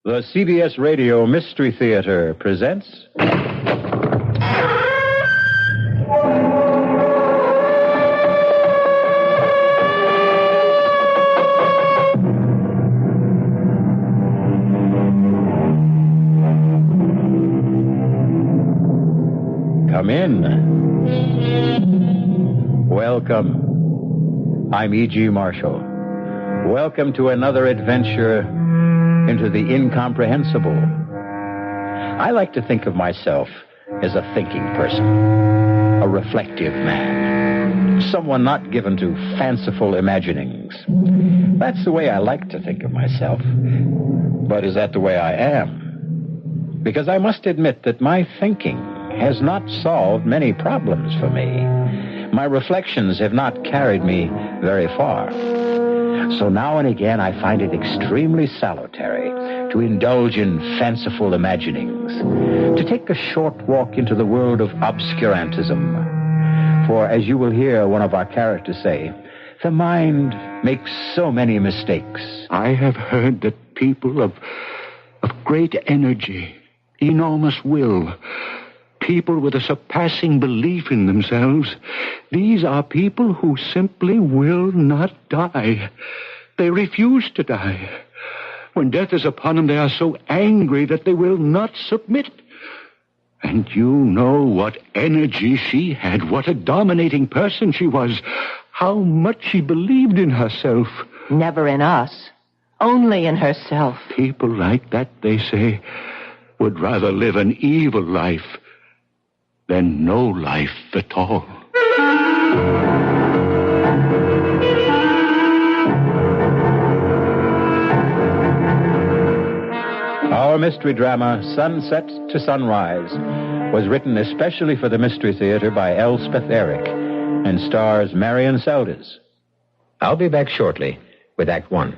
The CBS Radio Mystery Theater presents... Come in. Welcome. I'm E.G. Marshall. Welcome to another adventure into the incomprehensible. I like to think of myself as a thinking person, a reflective man, someone not given to fanciful imaginings. That's the way I like to think of myself. But is that the way I am? Because I must admit that my thinking has not solved many problems for me. My reflections have not carried me very far. So now and again, I find it extremely salutary to indulge in fanciful imaginings, to take a short walk into the world of obscurantism. For, as you will hear one of our characters say, the mind makes so many mistakes. I have heard that people of great energy, enormous will, people with a surpassing belief in themselves, these are people who simply will not die. They refuse to die. When death is upon them, they are so angry that they will not submit. And you know what energy she had, what a dominating person she was, how much she believed in herself. Never in us, only in herself. People like that, they say, would rather live an evil life than no life at all. Our mystery drama, Sunset to Sunrise, was written especially for the Mystery Theater by Elspeth Eric and stars Marian Seldes. I'll be back shortly with Act One.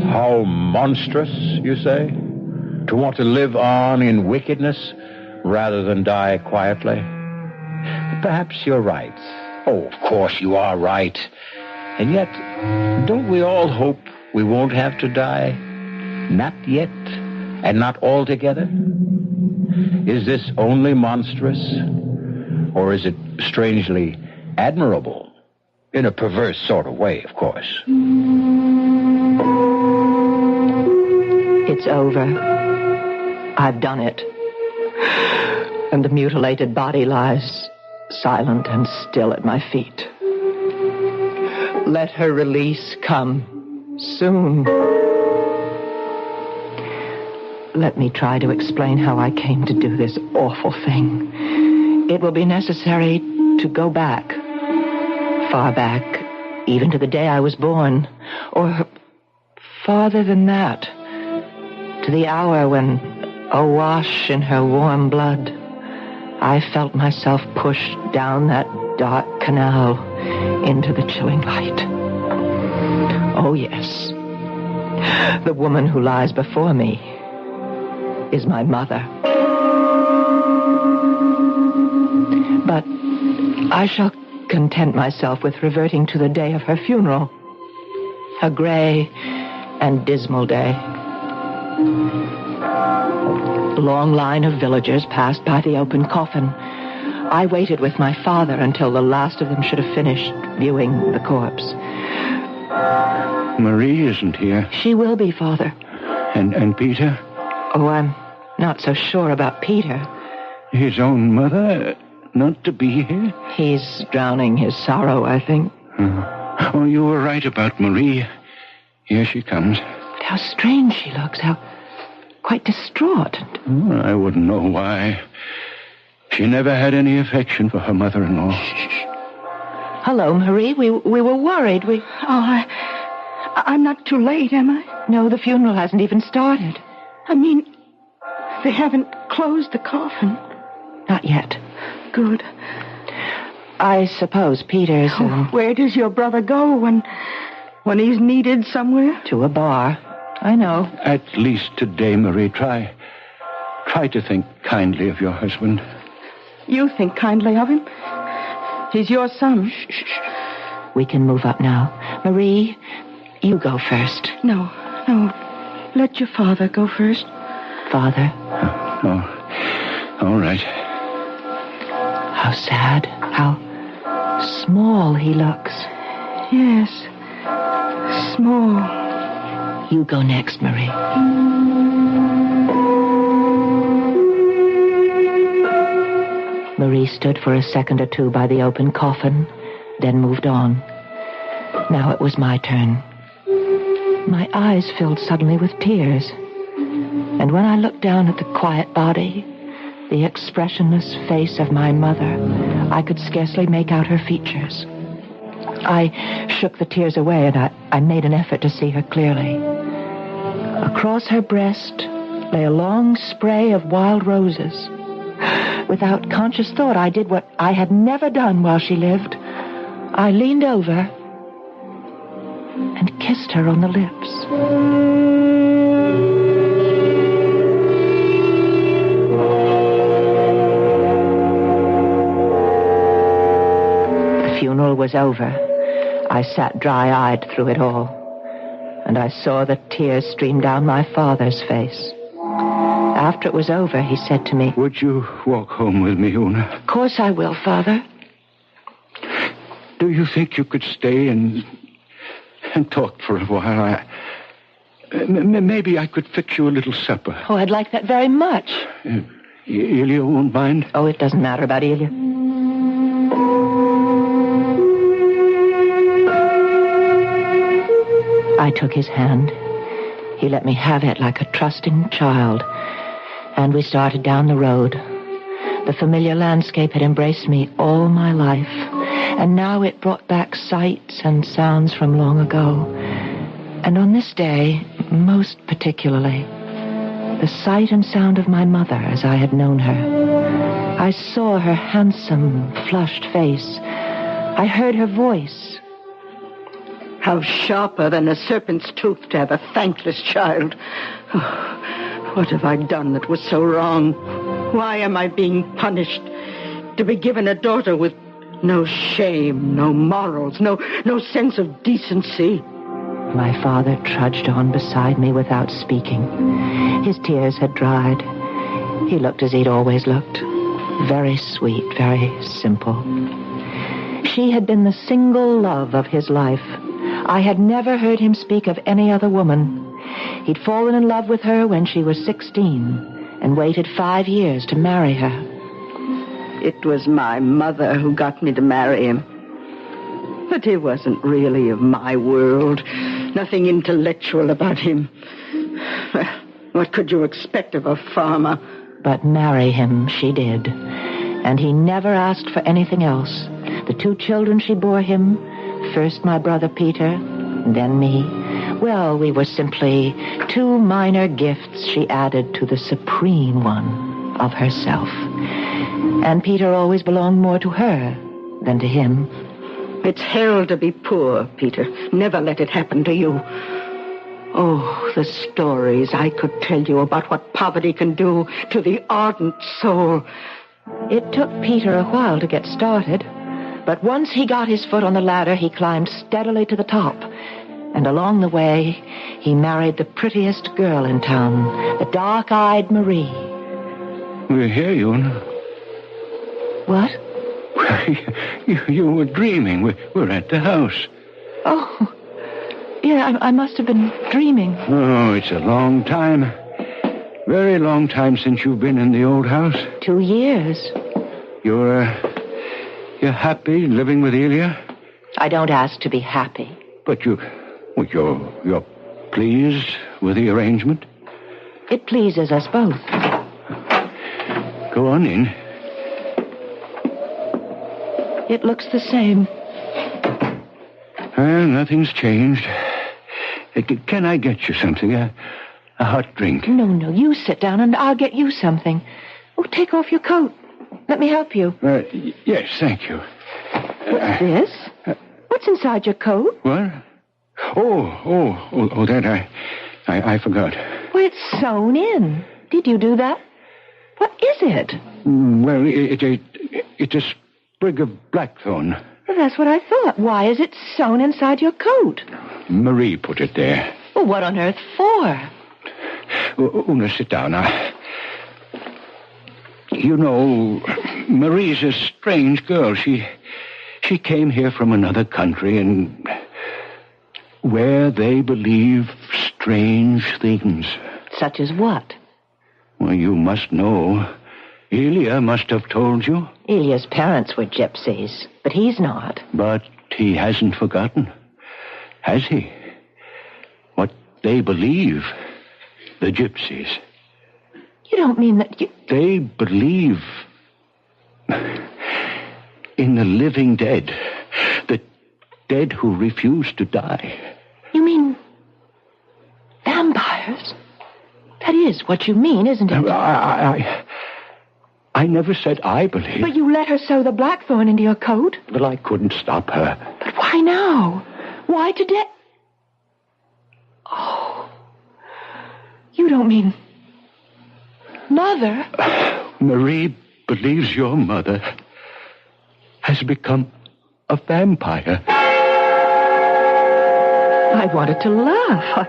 How monstrous, you say? To want to live on in wickedness rather than die quietly? Perhaps you're right. Oh, of course you are right. And yet, don't we all hope we won't have to die? Not yet, and not altogether? Is this only monstrous? Or is it strangely admirable? In a perverse sort of way, of course. It's over. I've done it. And the mutilated body lies silent and still at my feet. Let her release come soon. Let me try to explain how I came to do this awful thing. It will be necessary to go back, far back, even to the day I was born, or farther than that, to the hour when, awash in her warm blood, I felt myself pushed down that dark canal into the chilling light. Oh, yes. The woman who lies before me is my mother. But I shall content myself with reverting to the day of her funeral, a gray and dismal day. A long line of villagers passed by the open coffin. I waited with my father until the last of them should have finished viewing the corpse. Marie isn't here. She will be, Father. And Peter? Oh, I'm not so sure about Peter. His own mother not to be here? He's drowning his sorrow, I think. Oh, you were right about Marie. Here she comes. But how strange she looks, how quite distraught. Oh, I wouldn't know why. She never had any affection for her mother-in-law. Shh. Hello, Marie. We were worried. I'm not too late, am I? No, the funeral hasn't even started. I mean, they haven't closed the coffin. Not yet. Good. I suppose Peter's... Where does your brother go when he's needed somewhere? To a bar. I know. At least today, Marie, try to think kindly of your husband. You think kindly of him. He's your son. Shh. We can move up now. Marie, you go first. No. Let your father go first. Father? Oh, all right. How sad. How small he looks. Yes. Small. You go next, Marie. Marie stood for a second or two by the open coffin, then moved on. Now it was my turn. My eyes filled suddenly with tears. And when I looked down at the quiet body, the expressionless face of my mother, I could scarcely make out her features. I shook the tears away, and I made an effort to see her clearly. Across her breast lay a long spray of wild roses. Without conscious thought, I did what I had never done while she lived. I leaned over and kissed her on the lips. The funeral was over. I sat dry-eyed through it all, and I saw the tears stream down my father's face. After it was over, he said to me, Would you walk home with me, Una? Of course I will, Father. Do you think you could stay and talk for a while? Maybe I could fix you a little supper. Oh, I'd like that very much. Ilya won't mind? Oh, it doesn't matter about Ilya. I took his hand. He let me have it like a trusting child. And we started down the road. The familiar landscape had embraced me all my life. And now it brought back sights and sounds from long ago. And on this day, most particularly, the sight and sound of my mother as I had known her. I saw her handsome, flushed face. I heard her voice. How sharper than a serpent's tooth to have a thankless child. Oh, what have I done that was so wrong? Why am I being punished? To be given a daughter with no shame, no morals, no sense of decency. My father trudged on beside me without speaking. His tears had dried. He looked as he'd always looked. Very sweet, very simple. She had been the single love of his life. I had never heard him speak of any other woman. He'd fallen in love with her when she was 16 and waited 5 years to marry her. It was my mother who got me to marry him. But he wasn't really of my world. Nothing intellectual about him. Well, what could you expect of a farmer? But marry him she did. And he never asked for anything else. The 2 children she bore him, first my brother Peter, then me. Well, we were simply 2 minor gifts she added to the supreme one of herself. And Peter always belonged more to her than to him. It's hell to be poor, Peter. Never let it happen to you. Oh, the stories I could tell you about what poverty can do to the ardent soul. It took Peter a while to get started. But once he got his foot on the ladder, he climbed steadily to the top. And along the way, he married the prettiest girl in town, the dark-eyed Marie. We're here, Una. What? You were dreaming. We're at the house. Oh, yeah, I must have been dreaming. Oh, it's a long time. Very long time since you've been in the old house. 2 years. You're happy living with Ilya? I don't ask to be happy. But you're pleased with the arrangement? It pleases us both. Go on in. It looks the same. Well, nothing's changed. Can I get you something? A hot drink? No, you sit down and I'll get you something. Oh, take off your coat. Let me help you. Yes, thank you. What's this? What's inside your coat? What? Oh, that I forgot. Well, it's sewn in. Did you do that? What is it? Well, It's a sprig of blackthorn. Well, that's what I thought. Why is it sewn inside your coat? Marie put it there. Well, what on earth for? Una, sit down. You know, Marie's a strange girl. She came here from another country, and where they believe strange things. Such as what? Well, you must know. Ilya must have told you. Ilya's parents were gypsies, but he's not. But he hasn't forgotten, has he? What they believe, the gypsies. You don't mean that you... They believe in the living dead, the dead who refuse to die. You mean vampires? That is what you mean, isn't it? I never said I believe. But you let her sew the blackthorn into your coat? Well, I couldn't stop her. But why now? Why today? Oh. You don't mean... Mother? Marie believes your mother has become a vampire. I wanted to laugh.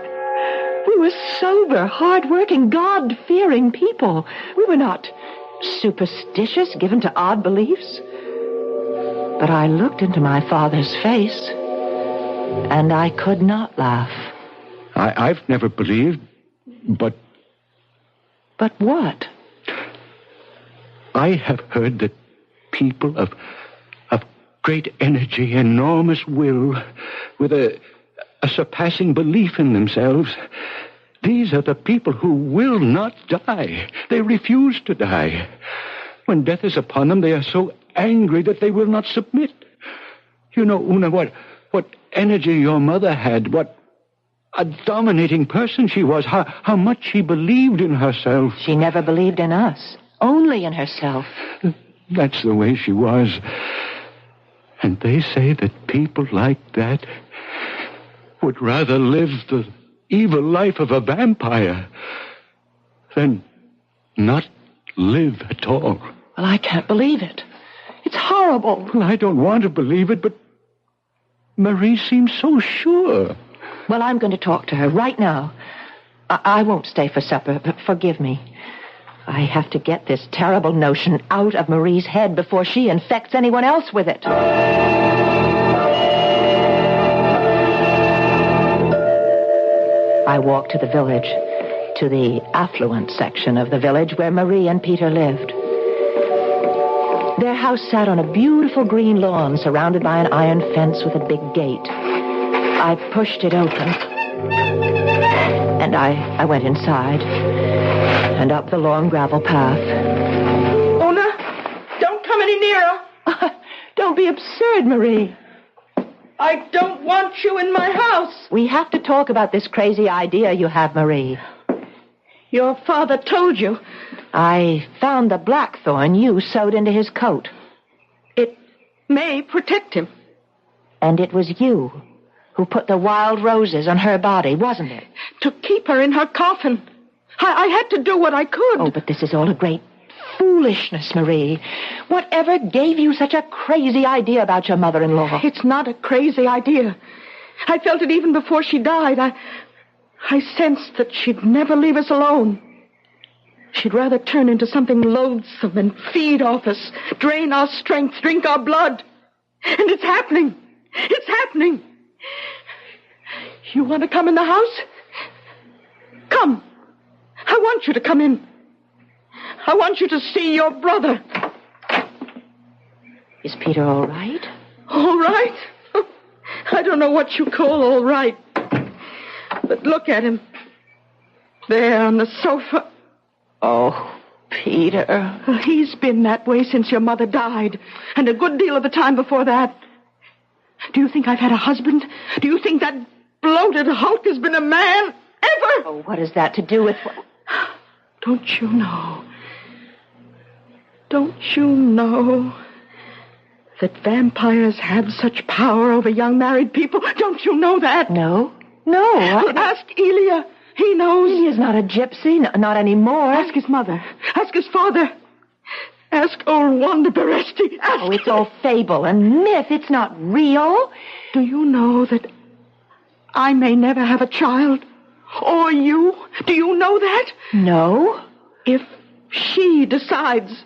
We were sober, hard-working, God-fearing people. We were not superstitious, given to odd beliefs. But I looked into my father's face, and I could not laugh. I've never believed, but... But what? I have heard that people of great energy, enormous will, with a surpassing belief in themselves, these are the people who will not die. They refuse to die. When death is upon them, they are so angry that they will not submit. You know, Una, what energy your mother had, what a dominating person she was, how much she believed in herself. She never believed in us, only in herself. That's the way she was. And they say that people like that would rather live the evil life of a vampire than not live at all. Well, I can't believe it. It's horrible. Well, I don't want to believe it, but Marie seems so sure. Well, I'm going to talk to her right now. I won't stay for supper, but forgive me. I have to get this terrible notion out of Marie's head before she infects anyone else with it. I walked to the village, to the affluent section of the village where Marie and Peter lived. Their house sat on a beautiful green lawn surrounded by an iron fence with a big gate. I pushed it open, and I went inside and up the long gravel path. Una, don't come any nearer. Don't be absurd, Marie. I don't want you in my house. We have to talk about this crazy idea you have, Marie. Your father told you. I found the blackthorn you sewed into his coat. It may protect him. And it was you who put the wild roses on her body, wasn't it? To keep her in her coffin. I had to do what I could. Oh, but this is all a great foolishness, Marie. Whatever gave you such a crazy idea about your mother-in-law? It's not a crazy idea. I felt it even before she died. I sensed that she'd never leave us alone. She'd rather turn into something loathsome and feed off us, drain our strength, drink our blood. And it's happening. It's happening. You want to come in the house? Come. I want you to come in. I want you to see your brother. Is Peter all right? All right? I don't know what you call all right. But look at him. There on the sofa. Oh, Peter. He's been that way since your mother died, and a good deal of the time before that. Do you think I've had a husband? Do you think that bloated hulk has been a man? Ever? Oh, what has that to do with... Don't you know? Don't you know that vampires have such power over young married people? Don't you know that? No. Well, ask Ilya. He knows. Ilya's not a gypsy, not anymore. Ask his mother. Ask his father. Ask old Wanda Beresti. Ask Oh, it's all fable and myth. It's not real. Do you know that I may never have a child? Or you? Do you know that? No. If she decides,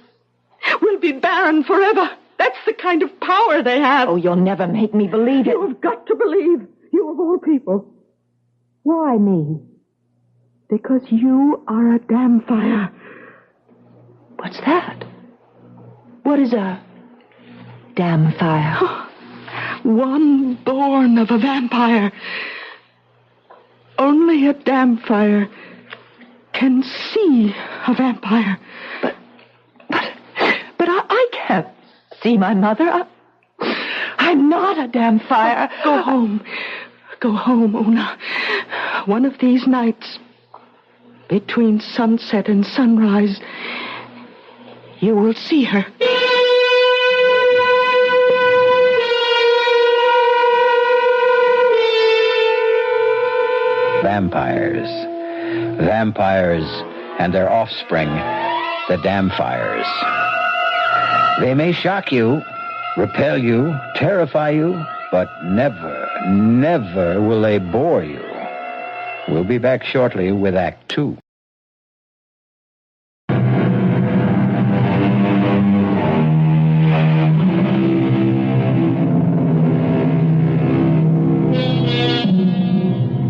we'll be barren forever. That's the kind of power they have. Oh, you'll never make me believe it. You've got to believe. You of all people. Why me? Because you are a damn fire. What's that? What is a damn fire? One born of a vampire. Only a damn fire can see a vampire. But I can't see my mother. I'm not a damn fire. Go home. Go home, Una. One of these nights, between sunset and sunrise, you will see her. Vampires. Vampires and their offspring, the Damfires. They may shock you, repel you, terrify you, but never, never will they bore you. We'll be back shortly with Act 2.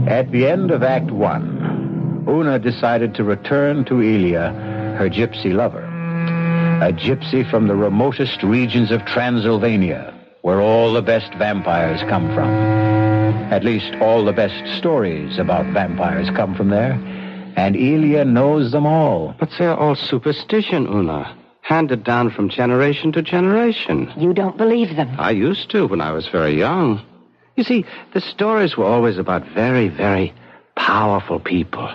At the end of Act 1, Una decided to return to Elia, her gypsy lover. A gypsy from the remotest regions of Transylvania, where all the best vampires come from. At least all the best stories about vampires come from there, and Elia knows them all. But they're all superstition, Una. Handed down from generation to generation. You don't believe them. I used to when I was very young. You see, the stories were always about very, very powerful people.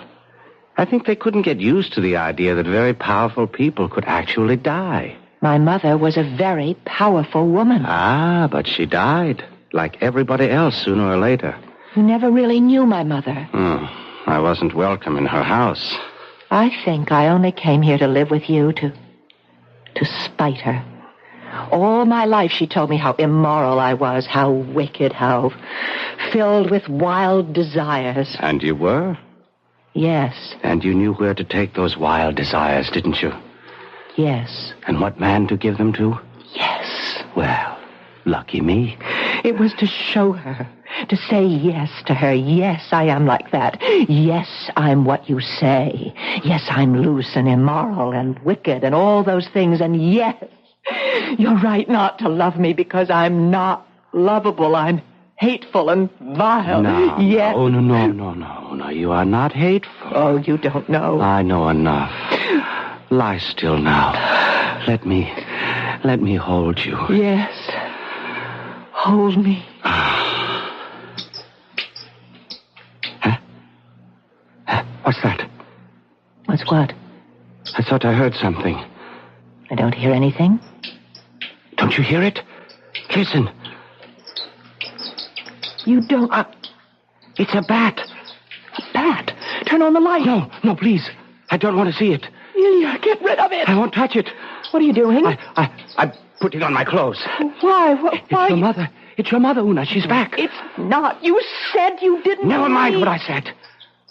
I think they couldn't get used to the idea that very powerful people could actually die. My mother was a very powerful woman. Ah, but she died, like everybody else sooner or later. You never really knew my mother. I wasn't welcome in her house. I think I only came here to live with you to spite her. All my life she told me how immoral I was, how wicked, how filled with wild desires. And you were? Yes. And you knew where to take those wild desires, didn't you? Yes. And what man to give them to? Yes. Well, lucky me. It was to show her, to say yes to her. Yes, I am like that. Yes, I'm what you say. Yes, I'm loose and immoral and wicked and all those things. And yes, you're right not to love me because I'm not lovable. I'm hateful and vile. No, yes. No, you are not hateful. Oh, you don't know. I know enough. Lie still now. Let me hold you. Yes. Hold me. What's that? What's what? I thought I heard something. I don't hear anything. Don't you hear it? Listen. You don't... It's a bat. A bat? Turn on the light. No, please. I don't want to see it. Ilya, get rid of it. I won't touch it. What are you doing? I put it on my clothes. Why? It's your mother. It's your mother, Una. She's back. It's not. You said you didn't. Never mind what I said.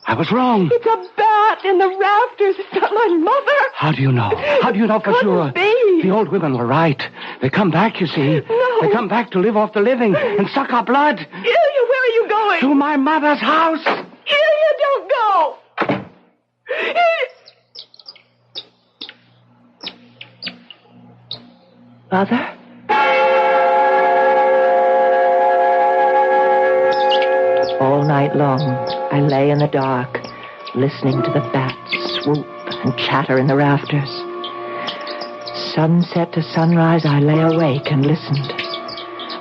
I was wrong. It's a bat in the rafters. It's not my mother. How do you know? How do you know for sure? Be. The old women were right. They come back, you see. No. They come back to live off the living and suck our blood. Ilya, where are you going? To my mother's house. Ilya, don't go. Mother? All night long, I lay in the dark, listening to the bats swoop and chatter in the rafters. Sunset to sunrise, I lay awake and listened.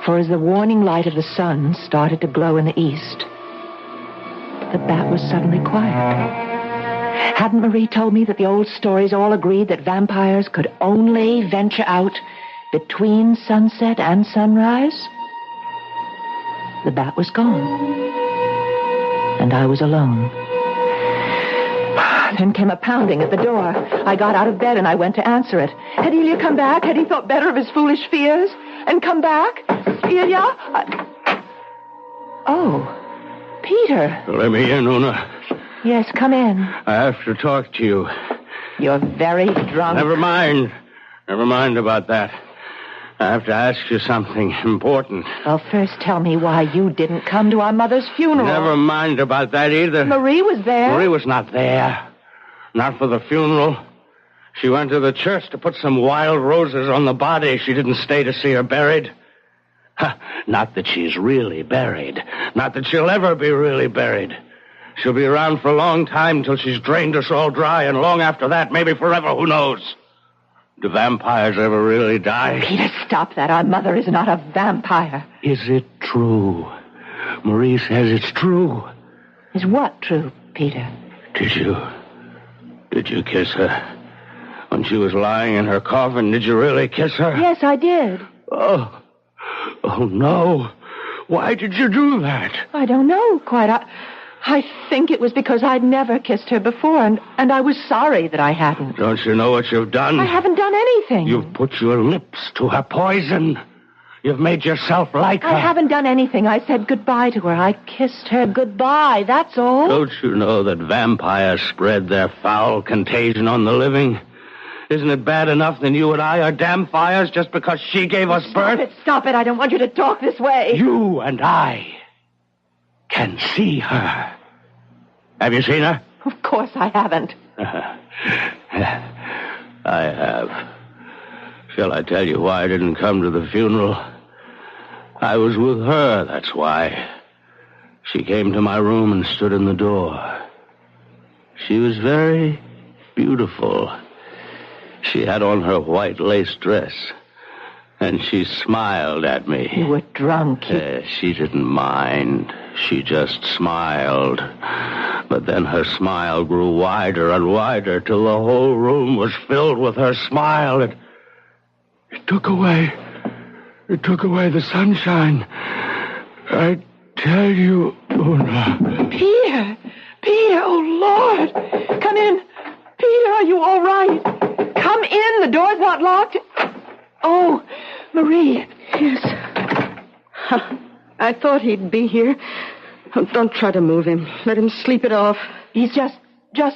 For as the warning light of the sun started to glow in the east, the bat was suddenly quiet. Hadn't Marie told me that the old stories all agreed that vampires could only venture out between sunset and sunrise? The bat was gone. And I was alone. Then came a pounding at the door. I got out of bed and I went to answer it. Had Ilya come back? Had he thought better of his foolish fears? And come back? Ilya? Oh, Peter. Let me in, Una. Yes, come in. I have to talk to you. You're very drunk. Never mind. Never mind about that. I have to ask you something important. Well, first tell me why you didn't come to our mother's funeral. Never mind about that either. Marie was there. Marie was not there. Not for the funeral. She went to the church to put some wild roses on the body. She didn't stay to see her buried. Not that she's really buried. Not that she'll ever be really buried. She'll be around for a long time till she's drained us all dry, and long after that, maybe forever, who knows? Do vampires ever really die? Peter, stop that. Our mother is not a vampire. Is it true? Marie says it's true. Is what true, Peter? Did you kiss her? When she was lying in her coffin, did you really kiss her? Yes, I did. Oh no. Why did you do that? I don't know quite. I think it was because I'd never kissed her before, and I was sorry that I hadn't. Don't you know what you've done? I haven't done anything. You've put your lips to her poison. You've made yourself like her. I haven't done anything. I said goodbye to her. I kissed her goodbye, that's all. Don't you know that vampires spread their foul contagion on the living? Isn't it bad enough that you and I are damn fires just because she gave us birth? Stop it. I don't want you to talk this way. You and I can see her. Have you seen her? Of course I haven't. I have. Shall I tell you why I didn't come to the funeral? I was with her, that's why. She came to my room and stood in the door. She was very beautiful. She had on her white lace dress, and she smiled at me. You were drunk. She didn't mind. She just smiled. But then her smile grew wider and wider till the whole room was filled with her smile. It took away the sunshine. I tell you, Una. Peter, oh Lord. Come in. Peter, are you all right? Come in. The door's not locked. Oh, Marie. Yes. I thought he'd be here. Oh, don't try to move him. Let him sleep it off. He's just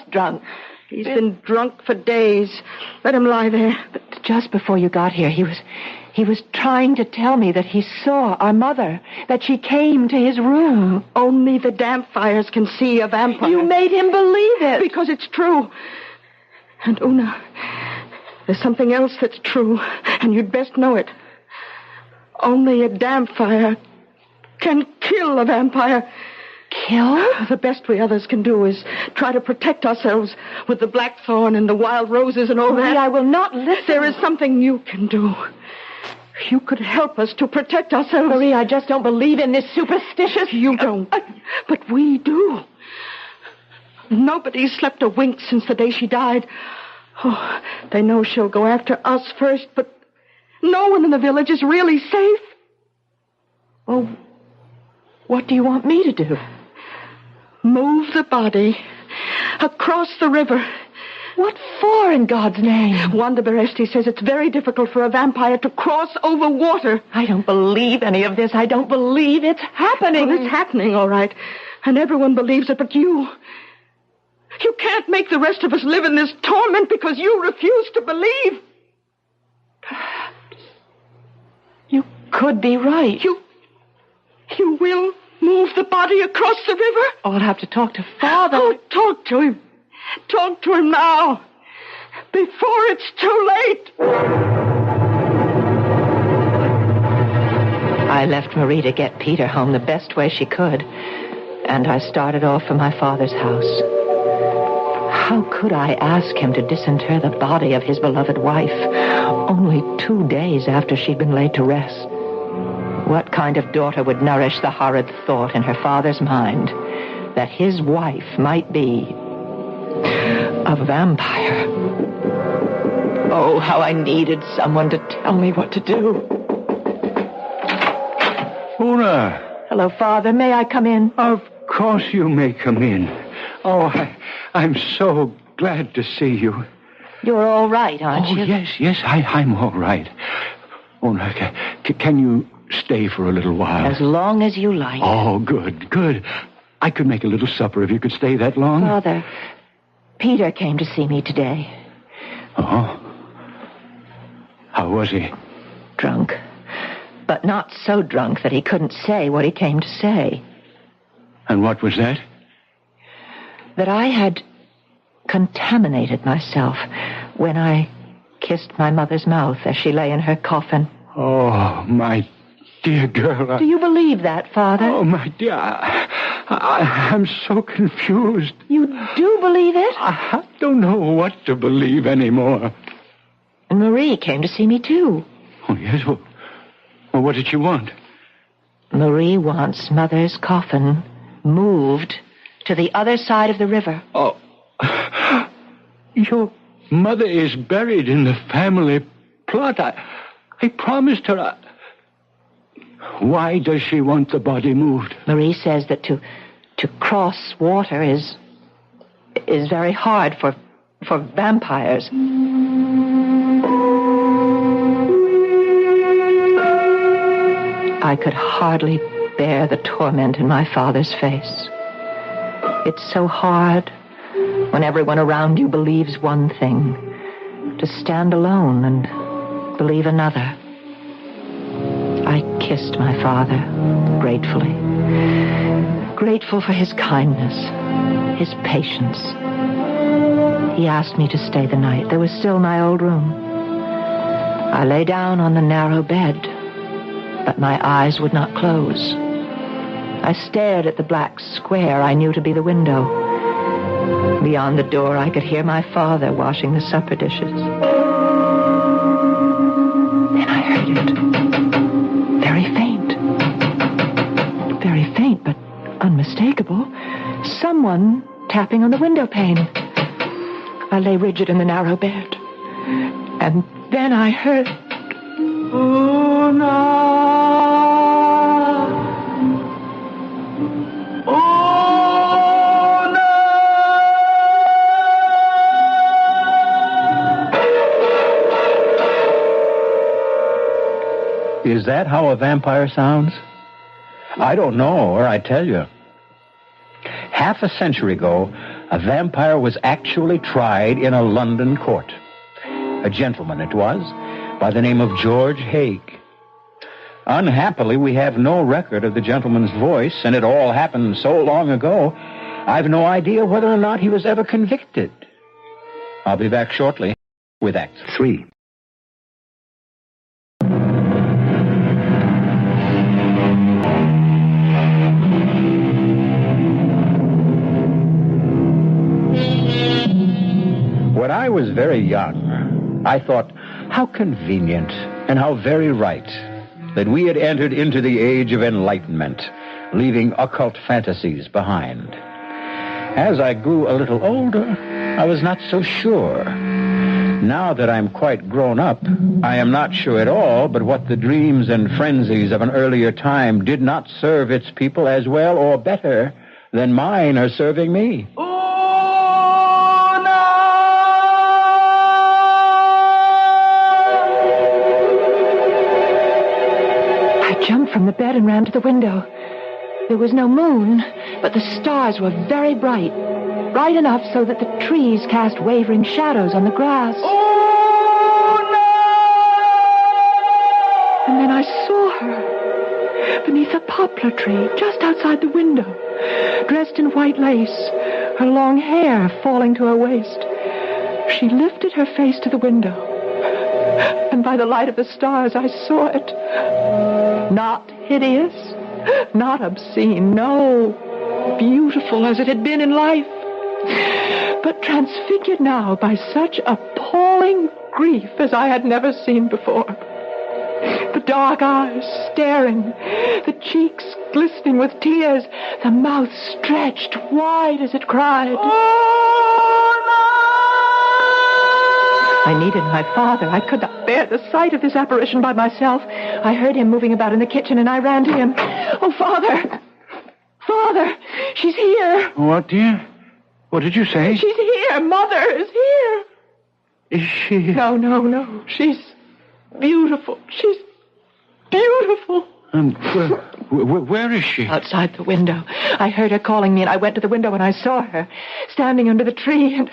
drunk. He's been drunk for days. Let him lie there. But just before you got here, he was trying to tell me that he saw our mother, that she came to his room. Only the damp fires can see a vampire. You made him believe it. Because it's true. And Una, there's something else that's true, and you'd best know it. Only a damp fire can kill a vampire. Kill? The best we others can do is try to protect ourselves with the blackthorn and the wild roses and all that. I will not listen. There is something you can do. You could help us to protect ourselves. Marie, I just don't believe in this superstitious... You don't. But we do. Nobody's slept a wink since the day she died. Oh, they know she'll go after us first, but no one in the village is really safe. Well, what do you want me to do? Move the body across the river. What for, in God's name? Wanda Beresti says it's very difficult for a vampire to cross over water. I don't believe any of this. I don't believe it's happening. Well, it's happening, all right. And everyone believes it, but you... You can't make the rest of us live in this torment because you refuse to believe. Perhaps. You could be right. You will move the body across the river? Oh, I'll have to talk to Father. Oh, talk to him. Talk to him now. Before it's too late. I left Marie to get Peter home the best way she could. And I started off for my father's house. How could I ask him to disinter the body of his beloved wife only 2 days after she'd been laid to rest? What kind of daughter would nourish the horrid thought in her father's mind that his wife might be a vampire? Oh, how I needed someone to tell me what to do. Una. Hello, Father. May I come in? Of course you may come in. Oh, I'm so glad to see you. You're all right, aren't you? Yes, I'm all right. Oh, no, can you stay for a little while? As long as you like. Oh, good. I could make a little supper if you could stay that long. Father, Peter came to see me today. Oh? How was he? Drunk. But not so drunk that he couldn't say what he came to say. And what was that? That I had contaminated myself when I kissed my mother's mouth as she lay in her coffin. Oh, my dear girl. Do you believe that, Father? Oh, my dear, I'm so confused. You do believe it? I don't know what to believe anymore. And Marie came to see me, too. Oh, yes? Well, what did she want? Marie wants Mother's coffin moved to the other side of the river. Oh, your mother is buried in the family plot. I promised her. Why does she want the body moved? Marie says that to cross water is very hard for vampires. I could hardly bear the torment in my father's face. It's so hard when everyone around you believes one thing, to stand alone and believe another. I kissed my father gratefully. Grateful for his kindness, his patience. He asked me to stay the night. There was still my old room. I lay down on the narrow bed, but my eyes would not close. I stared at the black square I knew to be the window. Beyond the door, I could hear my father washing the supper dishes. Then I heard it. Very faint, but unmistakable. Someone tapping on the window pane. I lay rigid in the narrow bed. And then I heard... Oh, no. Oh, no. Is that how a vampire sounds? I don't know, or I'd tell you. Half a century ago, a vampire was actually tried in a London court. A gentleman it was, by the name of George Haig. Unhappily, we have no record of the gentleman's voice, and it all happened so long ago, I've no idea whether or not he was ever convicted. I'll be back shortly with Act 3. When I was very young, I thought, how convenient and how very right that we had entered into the age of enlightenment, leaving occult fantasies behind. As I grew a little older, I was not so sure. Now that I'm quite grown up, I am not sure at all but what the dreams and frenzies of an earlier time did not serve its people as well or better than mine are serving me. Jumped from the bed and ran to the window. There was no moon, but the stars were very bright. Bright enough so that the trees cast wavering shadows on the grass. Oh, no! And then I saw her beneath a poplar tree just outside the window, dressed in white lace, her long hair falling to her waist. She lifted her face to the window, and by the light of the stars I saw it. Not hideous, not obscene, no, beautiful as it had been in life, but transfigured now by such appalling grief as I had never seen before. The dark eyes staring, the cheeks glistening with tears, the mouth stretched wide as it cried. I needed my father. I could not bear the sight of this apparition by myself. I heard him moving about in the kitchen, and I ran to him. Oh, Father! Father! She's here! What, dear? What did you say? She's here. Mother is here. Is she? No. She's beautiful. She's beautiful. Where is she? Outside the window. I heard her calling me, and I went to the window, and I saw her standing under the tree, and...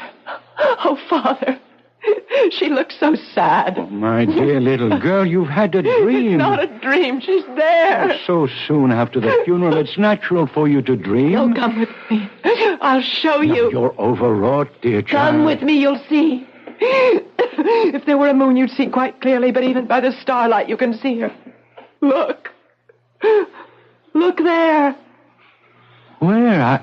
Oh, Father, she looks so sad. Oh, my dear little girl, you've had a dream. It's not a dream. She's there. Oh, so soon after the funeral, it's natural for you to dream. Oh, come with me. I'll show Now, you. you're overwrought, dear child. Come with me, you'll see. If there were a moon, you'd see quite clearly, but even by the starlight, you can see her. Look. Look there. Where?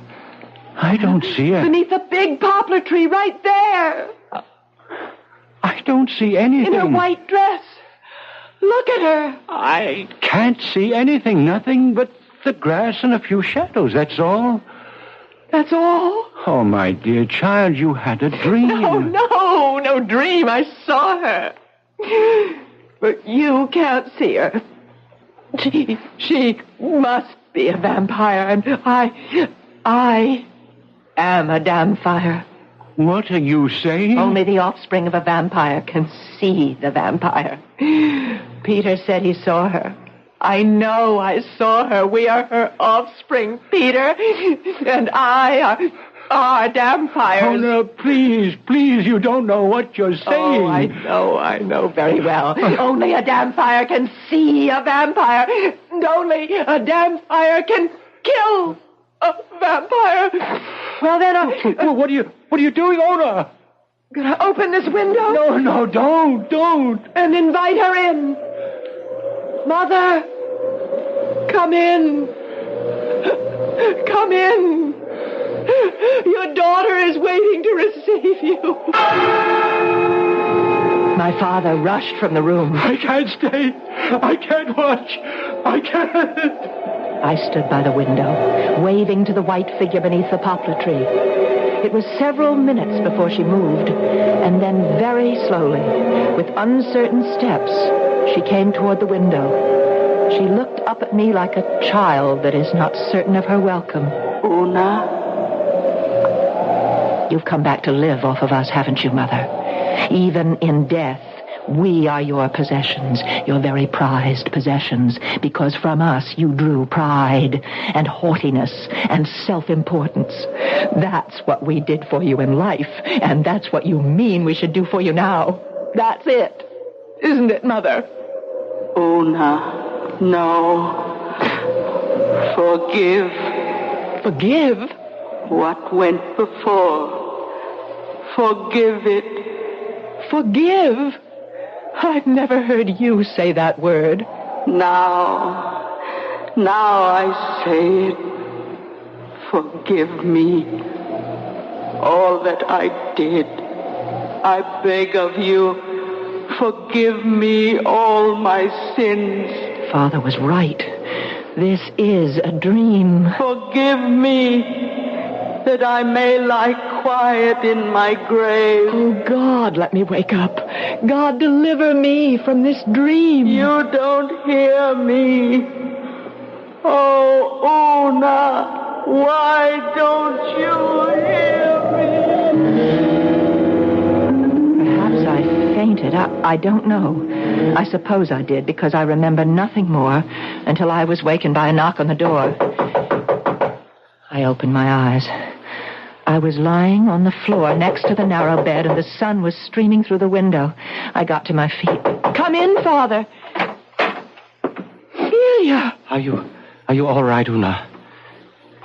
I don't see her. Beneath the big poplar tree, right there. I don't see anything. In her white dress. Look at her. I can't see anything. Nothing but the grass and a few shadows, that's all. That's all? Oh, my dear child, you had a dream. No dream. I saw her. But you can't see her. She must be a vampire, and I am a damn fire. What are you saying? Only the offspring of a vampire can see the vampire. Peter said he saw her. I know I saw her. We are her offspring, Peter. And I are vampires. Oh, no, please, you don't know what you're saying. Oh, I know very well. Only a vampire can see a vampire. And only a vampire can kill a vampire. Well, then, what are you doing, Ona? Gonna open this window? No, don't. And invite her in. Mother, come in. Come in. Your daughter is waiting to receive you. My father rushed from the room. I can't stay. I can't watch. I can't. I stood by the window, waving to the white figure beneath the poplar tree. It was several minutes before she moved, and then very slowly, with uncertain steps, she came toward the window. She looked up at me like a child that is not certain of her welcome. Una? You've come back to live off of us, haven't you, Mother? Even in death, we are your possessions, your very prized possessions, because from us you drew pride and haughtiness and self-importance. That's what we did for you in life, and that's what you mean we should do for you now. That's it. Isn't it, Mother? Una, no. Forgive. Forgive? What went before. Forgive it. Forgive? I've never heard you say that word. Now I say it. Forgive me. All that I did. I beg of you, forgive me all my sins. Father was right. This is a dream. Forgive me, that I may lie quiet in my grave. Oh, God, let me wake up. God, deliver me from this dream. You don't hear me. Oh, Una, why don't you hear me? Perhaps I fainted. I don't know. I suppose I did, because I remember nothing more until I was wakened by a knock on the door. I opened my eyes. I was lying on the floor next to the narrow bed, and the sun was streaming through the window. I got to my feet. Come in, Father. Celia. Are you all right, Una?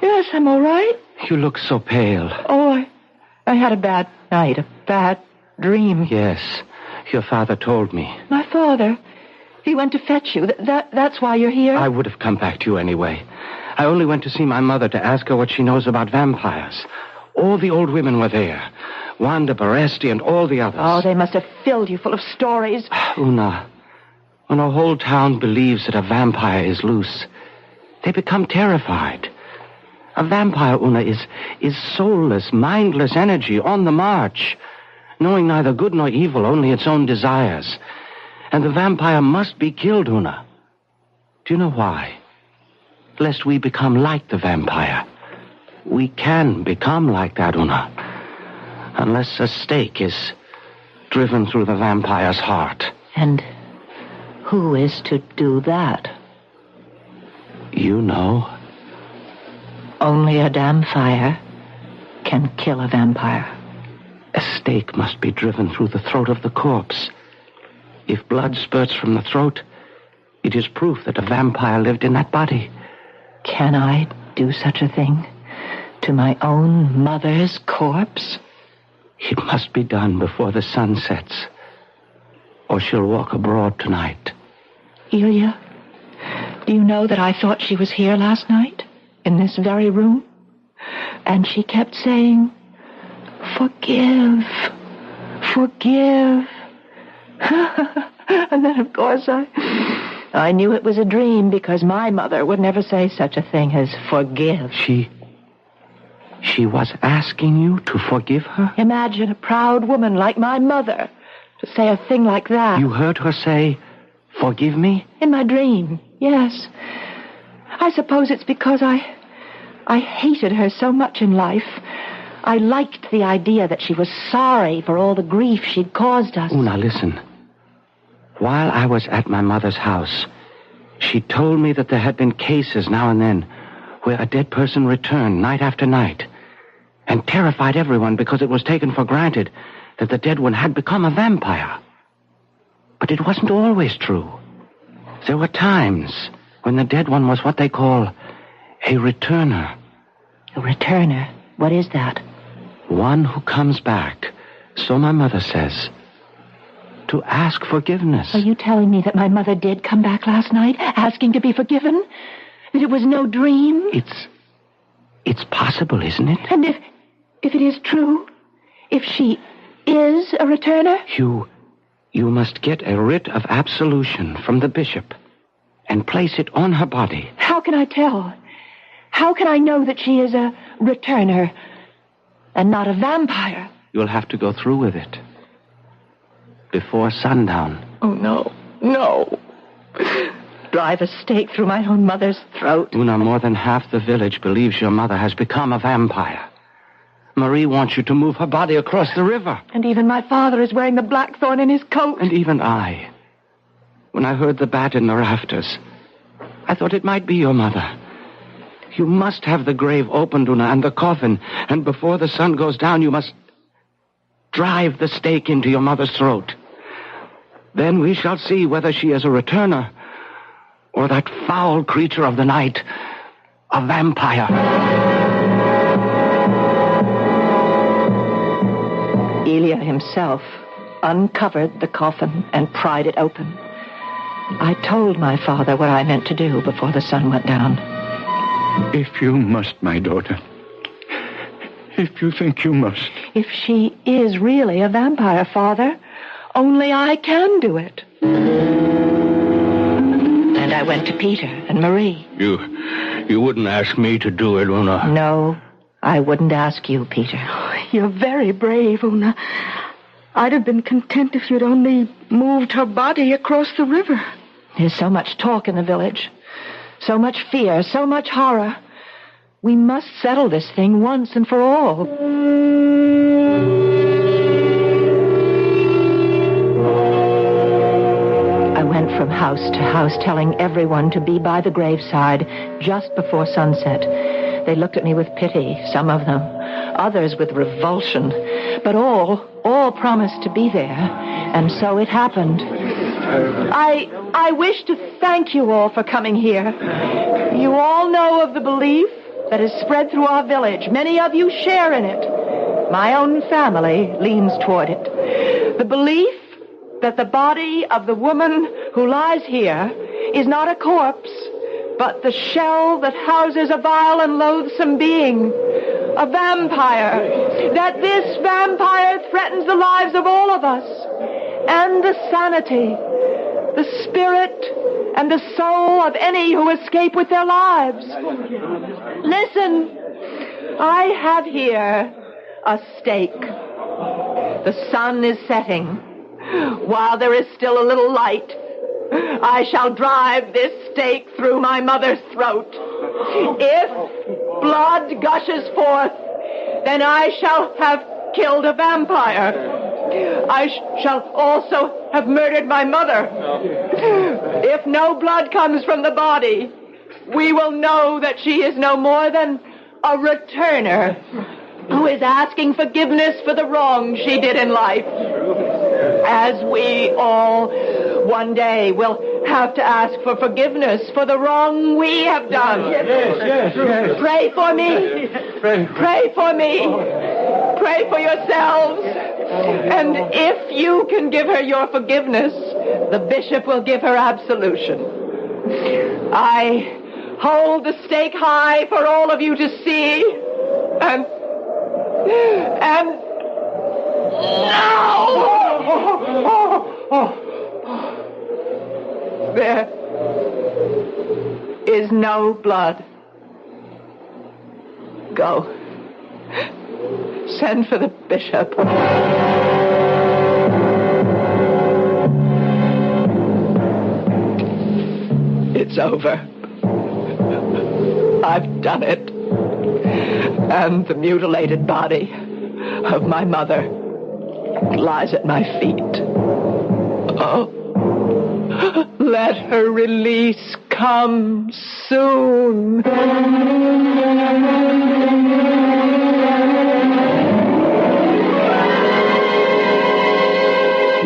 Yes, I'm all right. You look so pale. Oh, I had a bad night, a bad dream. Yes, your father told me. My father? He went to fetch you. That's why you're here? I would have come back to you anyway. I only went to see my mother to ask her what she knows about vampires. All the old women were there. Wanda, Baresti, and all the others. Oh, they must have filled you full of stories. Una, when a whole town believes that a vampire is loose, they become terrified. A vampire, Una, is soulless, mindless energy on the march, knowing neither good nor evil, only its own desires. And the vampire must be killed, Una. Do you know why? Lest we become like the vampire. We can become like that, Una. unless a stake is driven through the vampire's heart. And who is to do that? You know. Only a damn fire can kill a vampire. A stake must be driven through the throat of the corpse. If blood spurts from the throat, it is proof that a vampire lived in that body. Can I do such a thing to my own mother's corpse? It must be done before the sun sets, or she'll walk abroad tonight. Ilya, do you know that I thought she was here last night, in this very room? And she kept saying, "Forgive, forgive." And then, of course, I knew it was a dream, because my mother would never say such a thing as forgive. She was asking you to forgive her? Imagine a proud woman like my mother to say a thing like that. You heard her say, "Forgive me"? In my dream, yes. I suppose it's because I hated her so much in life. I liked the idea that she was sorry for all the grief she'd caused us. Una, listen. While I was at my mother's house, she told me that there had been cases now and then where a dead person returned night after night and terrified everyone because it was taken for granted that the dead one had become a vampire. But it wasn't always true. There were times when the dead one was what they call a returner. A returner? What is that? One who comes back, so my mother says, to ask forgiveness. Are you telling me that my mother did come back last night, asking to be forgiven? That it was no dream? It's possible, isn't it? And if it is true, if she is a returner? You must get a writ of absolution from the bishop and place it on her body. How can I tell? How can I know that she is a returner and not a vampire? You'll have to go through with it before sundown. Oh, no. No. Drive a stake through my own mother's throat. Una, more than half the village believes your mother has become a vampire. Marie wants you to move her body across the river. And even my father is wearing the blackthorn in his coat. And even I. When I heard the bat in the rafters, I thought it might be your mother. You must have the grave opened, Una, and the coffin. And before the sun goes down, you must drive the stake into your mother's throat. Then we shall see whether she is a returner or that foul creature of the night, a vampire. Ilya himself uncovered the coffin and pried it open. I told my father what I meant to do before the sun went down. If you must, my daughter. If you think you must. If she is really a vampire, Father, only I can do it. And I went to Peter and Marie. You wouldn't ask me to do it, Una? No, I wouldn't ask you, Peter. You're very brave, Una. I'd have been content if you'd only moved her body across the river. There's so much talk in the village. So much fear, so much horror. We must settle this thing once and for all. I went from house to house telling everyone to be by the graveside just before sunset. They looked at me with pity, some of them, others with revulsion, but all promised to be there, and so it happened. I wish to thank you all for coming here. You all know of the belief that is spread through our village. Many of you share in it. My own family leans toward it. The belief that the body of the woman who lies here is not a corpse, but the shell that houses a vile and loathsome being, a vampire. That this vampire threatens the lives of all of us, and the sanity, the spirit, and the soul of any who escape with their lives. Listen, I have here a stake. The sun is setting. While there is still a little light, I shall drive this stake through my mother's throat. If blood gushes forth, then I shall have killed a vampire. I shall also have murdered my mother. If no blood comes from the body, we will know that she is no more than a returner who is asking forgiveness for the wrong she did in life. As we all one day will have to ask for forgiveness for the wrong we have done. Yes. Pray for me. Pray for me. Pray for yourselves. And if you can give her your forgiveness, the bishop will give her absolution. I hold the stake high for all of you to see. And now! There is no blood. Go. Send for the bishop. It's over. I've done it. And the mutilated body of my mother lies at my feet. Oh, let her release come soon.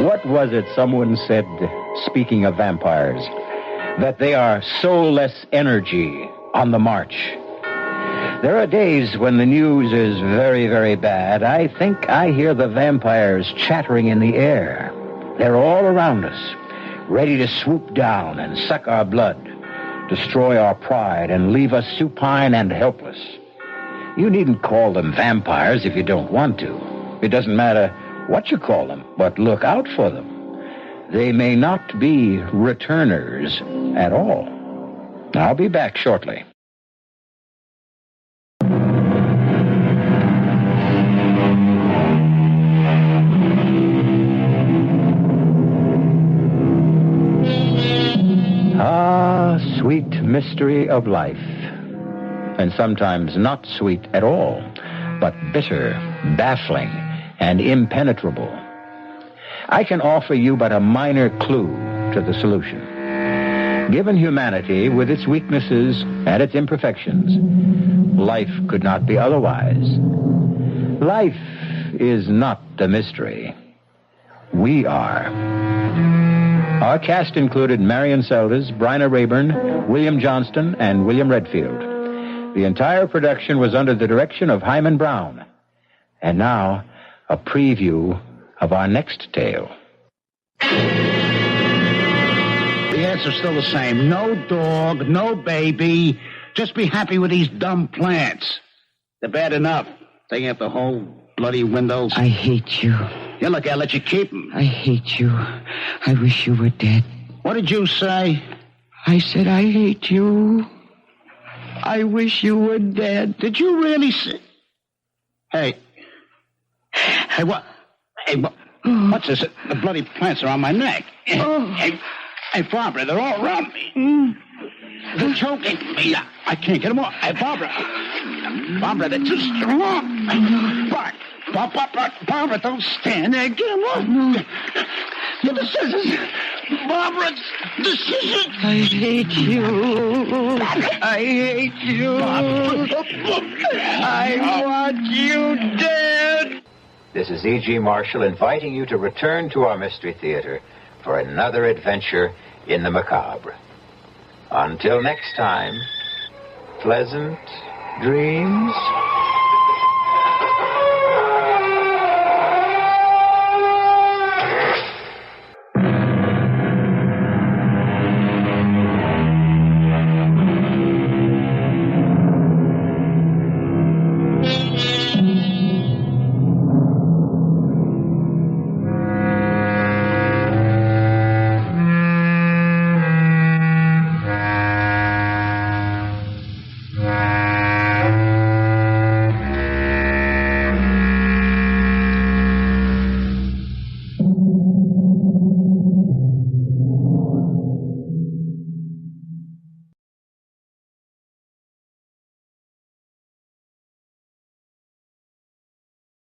What was it someone said, speaking of vampires, that they are soulless energy on the march? There are days when the news is very, very bad. I think I hear the vampires chattering in the air. They're all around us, ready to swoop down and suck our blood, destroy our pride, and leave us supine and helpless. You needn't call them vampires if you don't want to. It doesn't matter what you call them, but look out for them. They may not be returners at all. I'll be back shortly. Ah, sweet mystery of life. And sometimes not sweet at all, but bitter, baffling, and impenetrable. I can offer you but a minor clue to the solution. Given humanity with its weaknesses and its imperfections, life could not be otherwise. Life is not the mystery. We are. Our cast included Marian Seldes, Bryna Raeburn, William Johnstone, and William Redfield. The entire production was under the direction of Himan Brown. And now, a preview of our next tale. The answer's still the same. No dog, no baby. Just be happy with these dumb plants. They're bad enough. Taking up the whole bloody windows. I hate you. Yeah, look, I'll let you keep them. I hate you. I wish you were dead. What did you say? I said I hate you. I wish you were dead. Did you really say... Hey, what? Hey, what's this? The bloody plants are on my neck. Hey, Barbara, they're all around me. They're choking me. I can't get them off. Hey, Barbara, they're too strong. Barbara, don't stand there. Get them off. Get the scissors. Barbara, the scissors. I hate you. I hate you. I want you dead. This is E.G. Marshall inviting you to return to our Mystery Theater for another adventure in the macabre. Until next time, pleasant dreams.